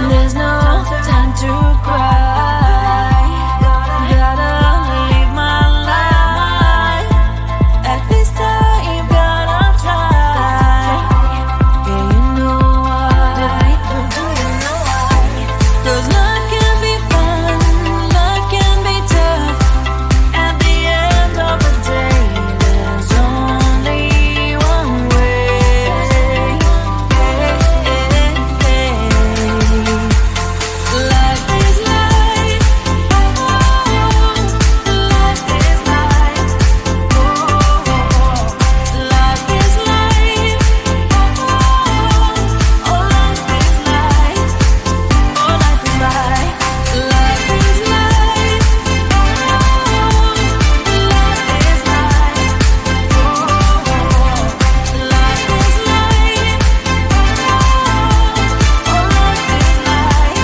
There's no time to cry. Gotta live my life. At this time, gotta try. Yeah, you know why. Do you know why? 'Cause life can be fun, life can be tough. At the end of the day, there's only one way. Life is life, oh, life is life, oh, life is life, oh, life is life, oh, life is life, life is life, oh, life is life, oh, life is life, oh, life is life.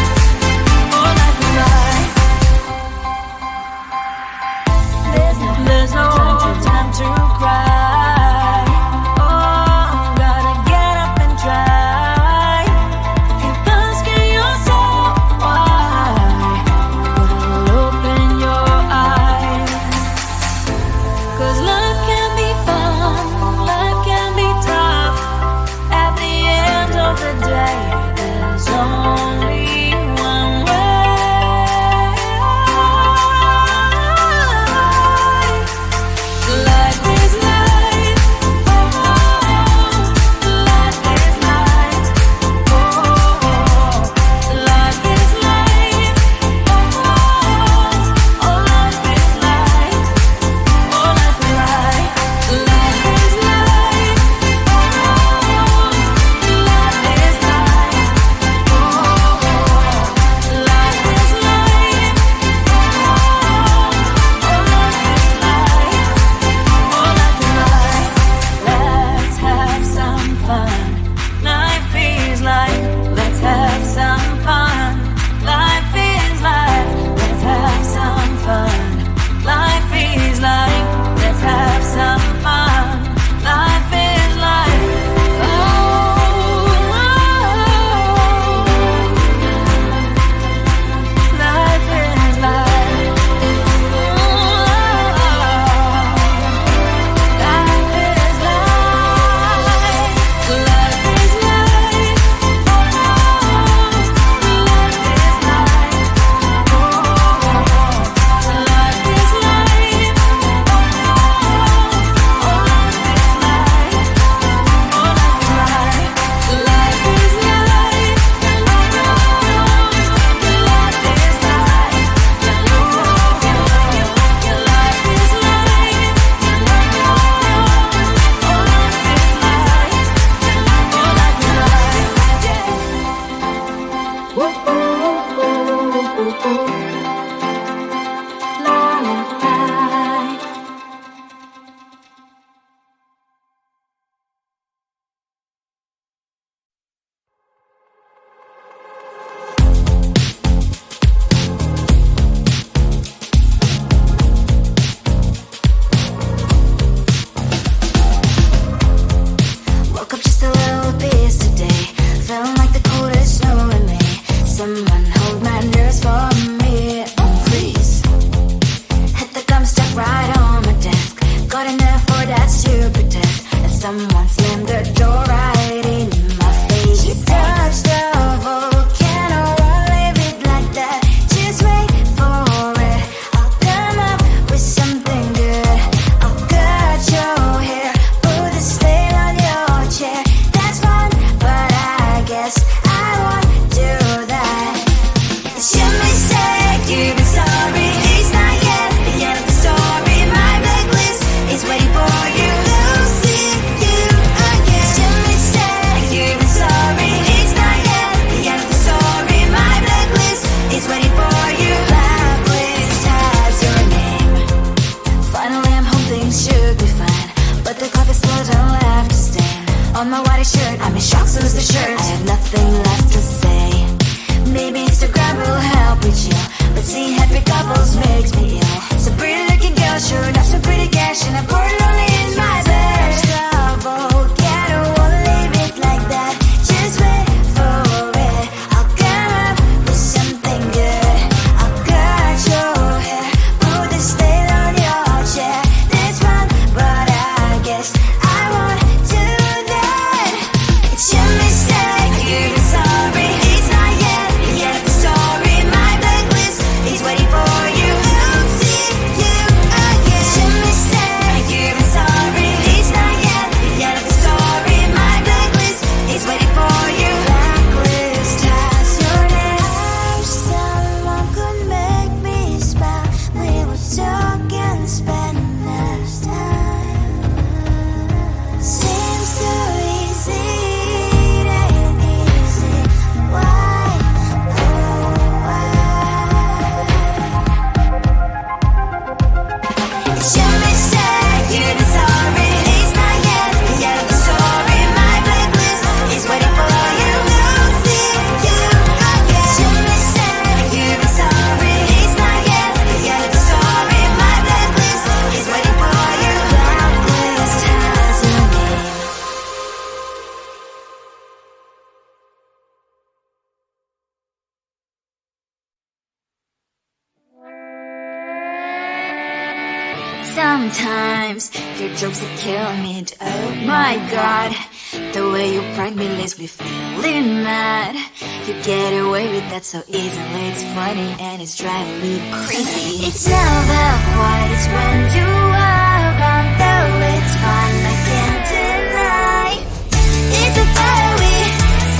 Oh, life is life. There's no time to cry. Oh, gotta get up and try. Keep asking yourself why. But open your eyes. 'Cause life can be fun, life can be tough. At the end of the day, there's only one way. Life is life, oh, life is life, oh, life is life, oh, life is life, oh, life is life, life is life, life is life, oh, life is life, let's have some fun. Life is life. Let's have some fun. Life is life. Let's have some fun. Life is life. Let's have some fun. Life is life. Oh, life is life. Life is life. Life is life. Life is life. Life is life. Life is life. Woke up just a little pissed today. Feeling like the coldest snow in me. Someone hold my nerves for me, please. Hit the gum stuck right on my desk. Got enough for that stupid test. And someone slammed the door right in my face. You touched the volcano, won't leave it like that. Just wait for it. I'll come up with something good. I'll cut your hair, put a stain on your chair. That's fun, but I guess I won't do that. It's your mistake, you've been sorry. It's not yet the end of the story. My blacklist is waiting for you. nothing left to say. Maybe Instagram will help with you, but seeing happy couples makes me ill. Some pretty looking girl showing off some pretty cash, and I'm bored lonely in my bed. Trouble, yeah, I don't wanna leave it like that. Just wait for it. I'll come up with something good. I'll cut your hair, put the stain on your chair. This one, but I guess I won't do that. It's your mistake, you're sorry. It's not yet the story. My blacklist is waiting for you. I'll see you again. It's your mistake, you're sorry. It's not yet the story. My blacklist is waiting for you. Blacklist has your name. I wish someone could make me smile. We would talk and spend less time. Seems so easy, it ain't easy. Why? Oh, why? It's your mistake, you're sorry. It's not yet the story. My blacklist is waiting for you. I'll see you again. It's your mistake, you're sorry. It's not yet the story. My blacklist is waiting for you. Blacklist has your name. Sometimes your jokes are killing me. Oh my god, the way you prank me leaves me feeling mad. You get away with that so easily. It's funny and it's driving me crazy. It's never quite as when you are around, though it's fun, I can't deny. It's a very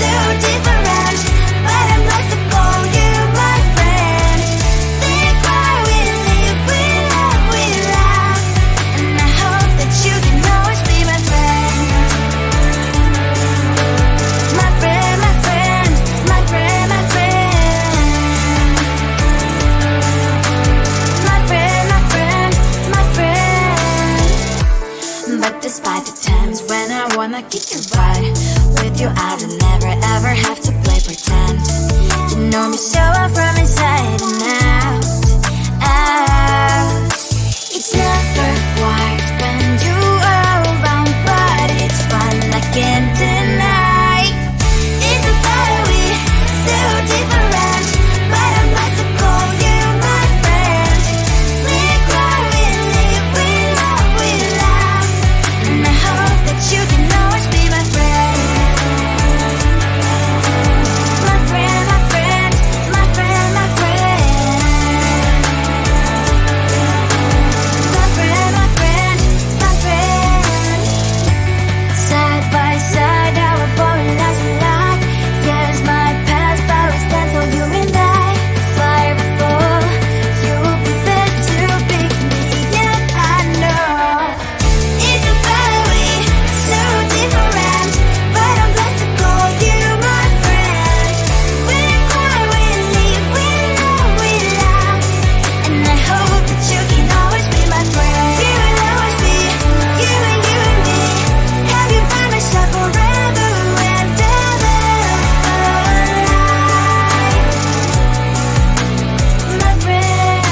so different, but I'm lost to call you my friend. We cry, we live, we love, we laugh, and I hope that you can always be my friend. My friend, my friend, my friend, my friend. My friend, my friend, my friend. But despite the times when I wanna kick your butt, with you I don't never ever have to play pretend. You know me so well from inside and out, out. It's never quite when you are around, but it's fun, I can't deny. It's a very so different, but I'm lost to call you my friend. We cry, we live, we love, we laugh, and I hope that you can always be my friend. My friend, my friend, my friend, my friend. My friend, my friend, my friend. Side by side, our boring lives we like. Yes, my past, but we stand so you and I. Fire before you will be there to pick me up, I know. It's a very so different, but I'm blessed to call you my friend. We cry, we live, we love, we laugh, and I hope that you can always be my friend. You will always be you and me. Have you by my side forever and ever. My friend.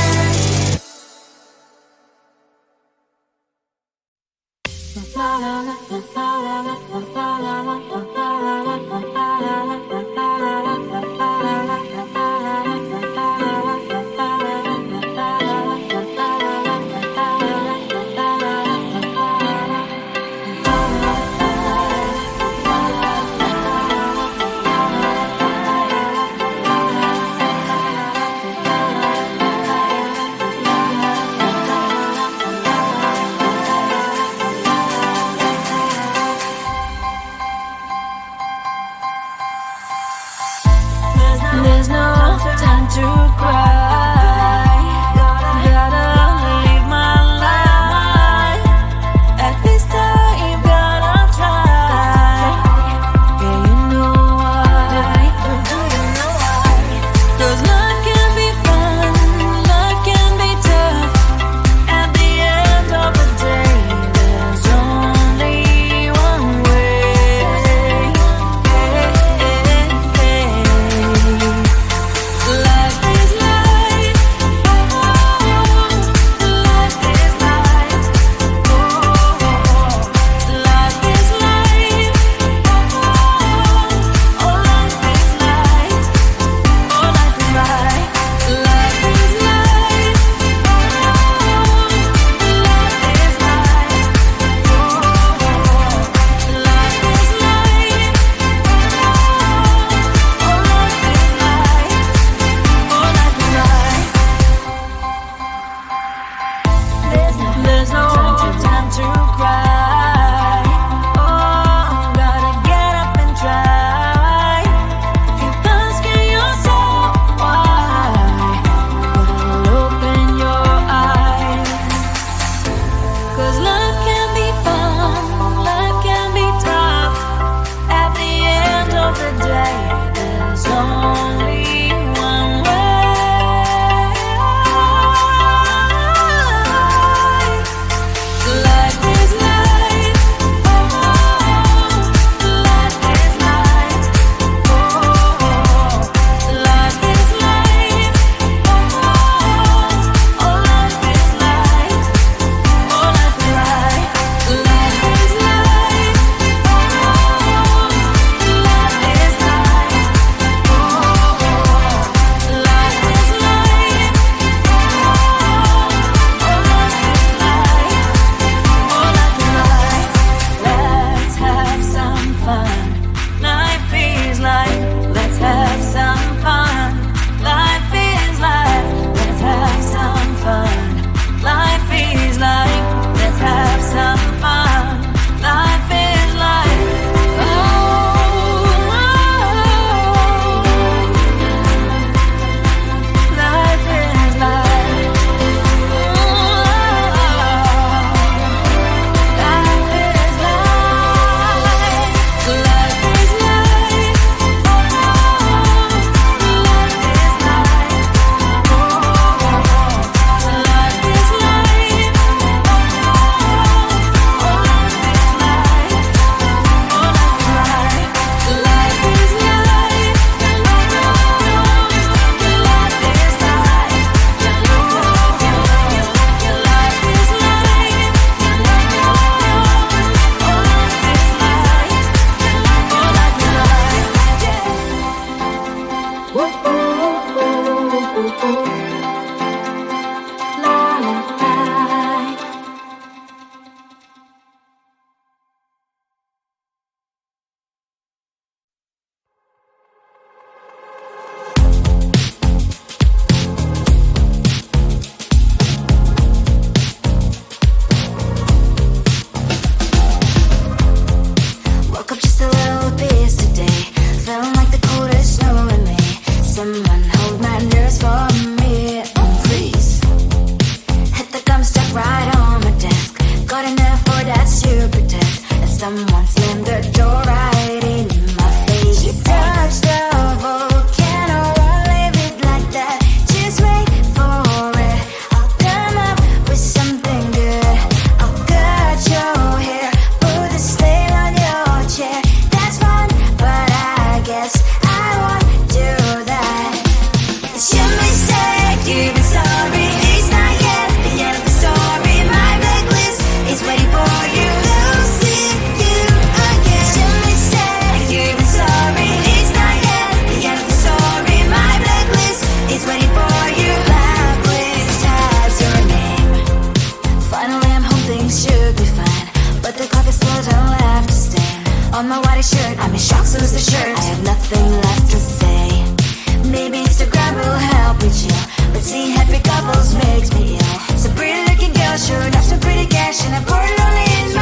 On my white shirt, I'm in shock, so lose the shirt. I have nothing left to say. Maybe Instagram will help me chill, but seeing happy couples makes me ill. So pretty looking girl, sure enough, so pretty cash, and I'm pouring only in my